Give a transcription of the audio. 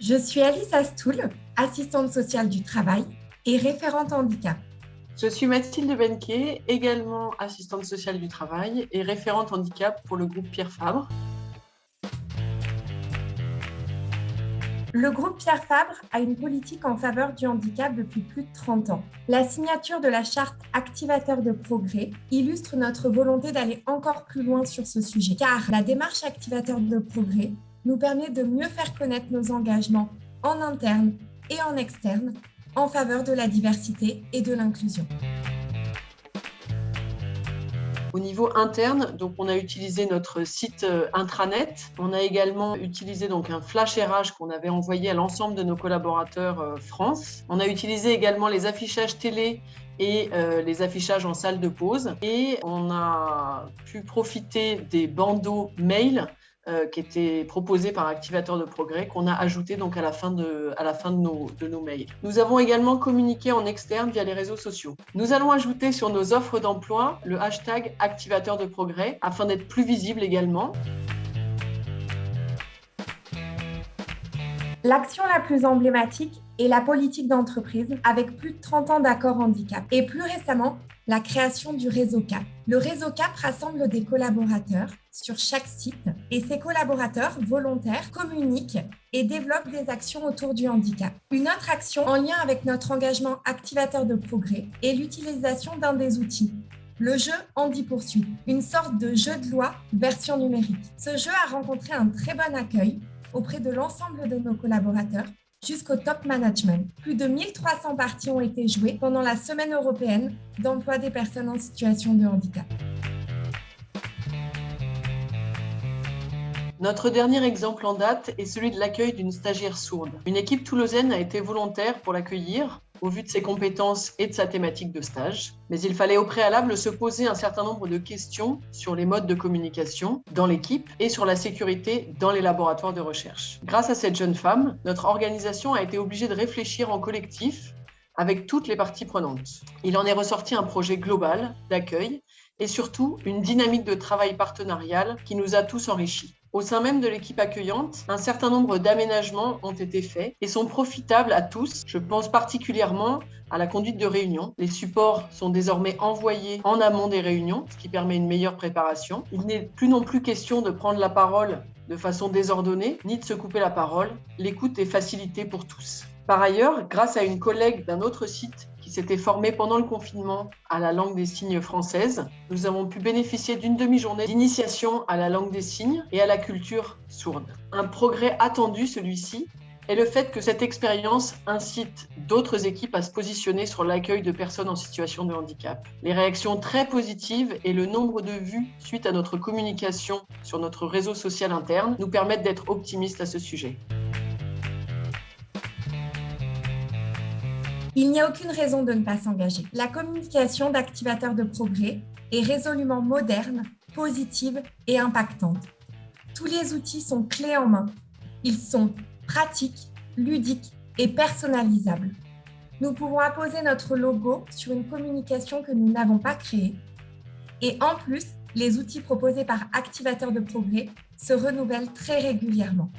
Je suis Alice Astoul, assistante sociale du travail et référente handicap. Je suis Mathilde Benquet, également assistante sociale du travail et référente handicap pour le groupe Pierre Fabre. Le groupe Pierre Fabre a une politique en faveur du handicap depuis plus de 30 ans. La signature de la charte Activateur de progrès illustre notre volonté d'aller encore plus loin sur ce sujet, car la démarche Activateur de progrès nous permet de mieux faire connaître nos engagements en interne et en externe en faveur de la diversité et de l'inclusion. Au niveau interne, donc on a utilisé notre site intranet. On a également utilisé donc un flash RH qu'on avait envoyé à l'ensemble de nos collaborateurs France. On a utilisé également les affichages télé et les affichages en salle de pause. Et on a pu profiter des bandeaux mail qui étaient proposés par Activateur de progrès, qu'on a ajouté donc à la fin de nos mails. Nous avons également communiqué en externe via les réseaux sociaux. Nous allons ajouter sur nos offres d'emploi le hashtag Activateur de progrès afin d'être plus visible également. L'action la plus emblématique est la politique d'entreprise avec plus de 30 ans d'accord handicap et plus récemment, la création du réseau CAP. Le réseau CAP rassemble des collaborateurs sur chaque site et ces collaborateurs volontaires communiquent et développent des actions autour du handicap. Une autre action en lien avec notre engagement Activateur de progrès est l'utilisation d'un des outils. Le jeu Handi Poursuit, une sorte de jeu de loi version numérique. Ce jeu a rencontré un très bon accueil auprès de l'ensemble de nos collaborateurs jusqu'au top management. Plus de 1300 parties ont été jouées pendant la Semaine européenne d'emploi des personnes en situation de handicap. Notre dernier exemple en date est celui de l'accueil d'une stagiaire sourde. Une équipe toulousaine a été volontaire pour l'accueillir au vu de ses compétences et de sa thématique de stage. Mais il fallait au préalable se poser un certain nombre de questions sur les modes de communication dans l'équipe et sur la sécurité dans les laboratoires de recherche. Grâce à cette jeune femme, notre organisation a été obligée de réfléchir en collectif avec toutes les parties prenantes. Il en est ressorti un projet global d'accueil et surtout une dynamique de travail partenarial qui nous a tous enrichis. Au sein même de l'équipe accueillante, un certain nombre d'aménagements ont été faits et sont profitables à tous. Je pense particulièrement à la conduite de réunions. Les supports sont désormais envoyés en amont des réunions, ce qui permet une meilleure préparation. Il n'est plus non plus question de prendre la parole de façon désordonnée, ni de se couper la parole. L'écoute est facilitée pour tous. Par ailleurs, grâce à une collègue d'un autre site qui s'était formée pendant le confinement à la langue des signes française, nous avons pu bénéficier d'une demi-journée d'initiation à la langue des signes et à la culture sourde. Un progrès attendu, celui-ci, est le fait que cette expérience incite d'autres équipes à se positionner sur l'accueil de personnes en situation de handicap. Les réactions très positives et le nombre de vues suite à notre communication sur notre réseau social interne nous permettent d'être optimistes à ce sujet. Il n'y a aucune raison de ne pas s'engager. La communication d'Activateur de progrès est résolument moderne, positive et impactante. Tous les outils sont clés en main. Ils sont pratiques, ludiques et personnalisables. Nous pouvons apposer notre logo sur une communication que nous n'avons pas créée. Et en plus, les outils proposés par Activateur de progrès se renouvellent très régulièrement.